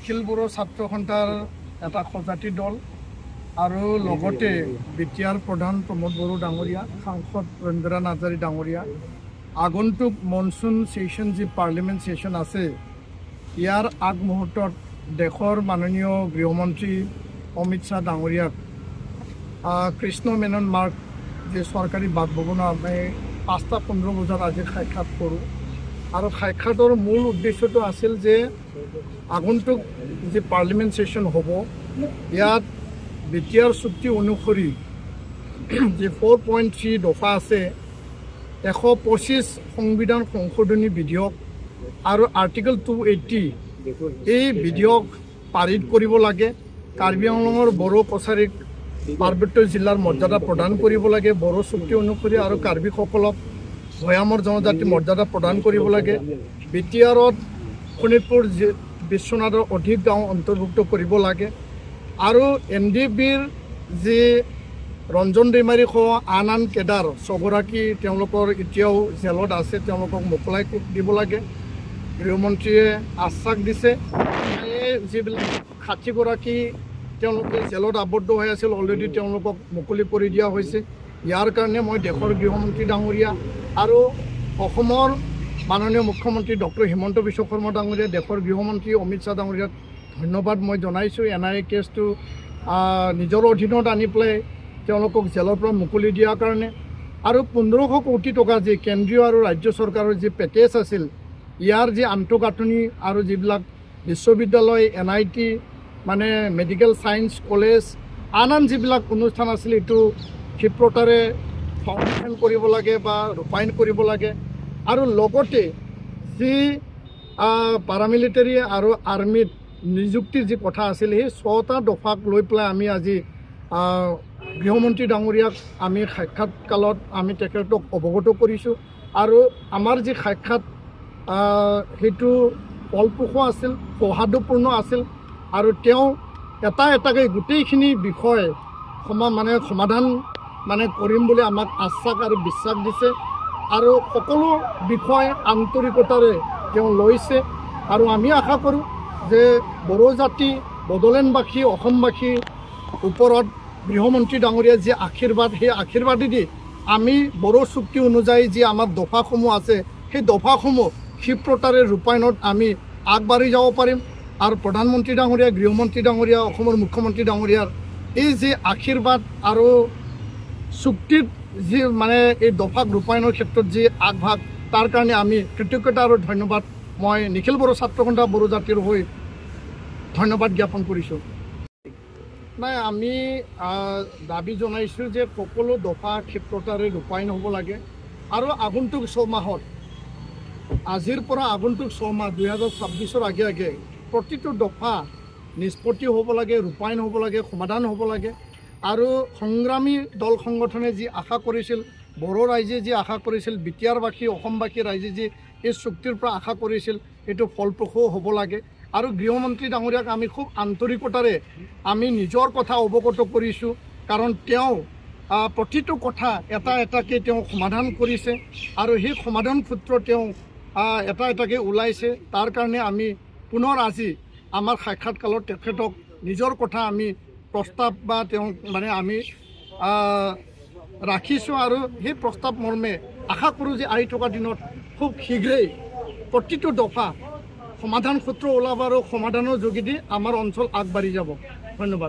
নিখিল বড়ো ছাত্ৰ সন্থাৰ এটা সজাতি দল আৰু লগতে বিটিআৰ প্ৰধান প্ৰমোদ বড়ো ডাঙৰীয়া, সাংসদ ৰবীন্দ্ৰ নাৰ্জাৰী ডাঙৰীয়া, আগন্তুক মনসুন সেশন যি পাৰ্লিমেণ্ট সেশন আছে ইয়াৰ আগমুহূৰ্তত দেশৰ মাননীয় গৃহমন্ত্ৰী অমিত শ্বাহ ডাঙৰীয়াক কৃষ্ণ মেনন মাৰ্গ যে চৰকাৰী বাসভৱনত আমি 5:15 বজাত আজি সাক্ষাৎ কৰোঁ। আৰু সাক্ষাতৰ মূল উদ্দেশ্যটো আছিল যে আগন্তুক যে পাৰ্লিমেণ্ট সেশন হ'ব ইয়াত বিটিআৰ চুক্তি অনুসৰি যে 4.3 দফা আছে, 125 সংবিধান সংশোধনী বিধেয়ক আৰু আৰ্টিকল 280 এই বিধেয়ক পাৰিত কৰিব লাগে। কাৰ্বি আংলঙৰ বড়ো কছাৰীক পাৰ্বত্য জিলাৰ মৰ্যাদা প্ৰদান কৰিব লাগে বড়ো চুক্তি অনুসৰি, আৰু কাৰ্বিসকলক ভৈয়ামৰ জনজাতি মৰ্যাদা প্ৰদান কৰিব লাগে। বিটিআৰত শোণিতপুৰ বিশ্বনাথৰ অধিক গাঁও অন্তৰ্ভুক্ত কৰিব লাগে। আৰু NDBৰ যি ৰঞ্জন দৈমাৰী সহ আন কেডাৰ 6গৰাকী তেওঁলোকৰ এতিয়াও জেলত আছে, তেওঁলোকক মোকলাই দিব লাগে। গৃহমন্ত্ৰীয়ে আশ্বাস দিছে যিবিলাক 60গৰাকী তেওঁলোকে জেলত আবদ্ধ হৈ আছিল অলৰেডি তেওঁলোকক মুকলি কৰি দিয়া হৈছে। ইয়াৰ কাৰণে মই দেশৰ গৃহমন্ত্ৰী ডাঙৰীয়া আৰু অসমৰ মাননীয় মুখ্যমন্ত্ৰী ডক্টৰ হিমন্ত বিশ্ব শৰ্মা ডাঙৰীয়া, দেশৰ গৃহমন্ত্ৰী অমিত শ্বাহ ডাঙৰীয়াক ধন্যবাদ মই জনাইছোঁ। NIA কেছটো নিজৰ অধীনত আনি পেলাই তেওঁলোকক জেলৰ পৰা মুকলি দিয়াৰ কাৰণে। আৰু 1500 কোটি টকা যি কেন্দ্ৰীয় আৰু ৰাজ্য চৰকাৰৰ যি পেকেজ আছিল ইয়াৰ যি আন্তঃগাঁথনি আৰু যিবিলাক বিশ্ববিদ্যালয় NIT মানে মেডিকেল ছায়েন্স কলেজ আন যিবিলাক অনুষ্ঠান আছিল এইটো ক্ষিপ্ৰতাৰে সংৰক্ষণ কৰিব লাগে বা ৰূপায়ণ কৰিব লাগে। আৰু লগতে যি পাৰামিলিটাৰী আৰু আৰ্মিত নিযুক্তিৰ যি কথা আছিল সেই 6টা দফাক লৈ পেলাই আমি আজি গৃহমন্ত্ৰী ডাঙৰীয়াক আমি সাক্ষাৎকালত আমি তেখেতক অৱগত কৰিছোঁ। আৰু আমাৰ যি সাক্ষাৎ সেইটো ফলপ্ৰসূ আছিল, সৌহাৰ্দ্যপূৰ্ণ আছিল। আৰু তেওঁ এটাকৈ গোটেইখিনি বিষয় সমাধান কৰিম বুলি আমাক আশ্বাস আৰু বিশ্বাস দিছে। আৰু সকলো বিষয় আন্তৰিকতাৰে তেওঁ লৈছে। আৰু আমি আশা কৰোঁ যে বড়ো জাতি, বড়োলেণ্ডবাসী, অসমবাসীৰ ওপৰত গৃহমন্ত্ৰী ডাঙৰীয়াৰ যি আশীৰ্বাদ, সেই আশীৰ্বাদেদি আমি বড়ো চুক্তি অনুযায়ী যি আমাৰ দফাসমূহ আছে সেই দফাসমূহ ক্ষিপ্ৰতাৰে ৰূপায়ণত আমি আগবাঢ়ি যাব পাৰিম। আৰু প্ৰধানমন্ত্ৰী ডাঙৰীয়া, গৃহমন্ত্ৰী ডাঙৰীয়া, অসমৰ মুখ্যমন্ত্ৰী ডাঙৰীয়াৰ এই যি আশীৰ্বাদ আৰু চুক্তিত যি এই দফাক ৰূপায়ণৰ ক্ষেত্ৰত যি আগভাগ তাৰ কাৰণে আমি কৃতজ্ঞতা আৰু ধন্যবাদ মই নিখিল বড়ো ছাত্ৰ সন্থা বড়ো জাতিৰ হৈ ধন্যবাদ জ্ঞাপন কৰিছোঁ। নাই, আমি দাবী জনাইছোঁ যে সকলো দফা ক্ষিপ্ৰতাৰে ৰূপায়ণ হ'ব লাগে। আৰু আগন্তুক 6 মাহত, আজিৰ পৰা আগন্তুক 6 মাহ 2026ৰ আগে প্ৰতিটো দফা নিষ্পত্তি হ'ব লাগে, ৰূপায়ণ হ'ব লাগে, সমাধান হ'ব লাগে। আৰু সংগ্ৰামী দল সংগঠনে যি আশা কৰিছিল, বড়ো ৰাইজে যি আশা কৰিছিল, বিটিআৰবাসী অসমবাসী ৰাইজে যি এই চুক্তিৰ পৰা আশা কৰিছিল এইটো ফলপ্ৰসূ হ'ব লাগে। আৰু গৃহমন্ত্ৰী ডাঙৰীয়াক আমি খুব আন্তৰিকতাৰে আমি নিজৰ কথা অৱগত কৰিছোঁ, কাৰণ তেওঁ প্ৰতিটো কথা এটাকৈ তেওঁ সমাধান কৰিছে আৰু সেই সমাধান সূত্ৰ তেওঁ এটাকৈ ওলাইছে। তাৰ কাৰণে আমি পুনৰ আজি আমাৰ সাক্ষাৎকালত তেখেতক নিজৰ কথা আমি প্ৰস্তাৱ বা তেওঁ আমি ৰাখিছোঁ। আৰু সেই প্ৰস্তাৱ মৰ্মে আশা কৰোঁ যে আহি থকা দিনত খুব শীঘ্ৰেই প্ৰতিটো দফা সমাধান সূত্ৰ ওলাব আৰু সমাধানৰ যোগেদি আমাৰ অঞ্চল আগবাঢ়ি যাব। ধন্যবাদ।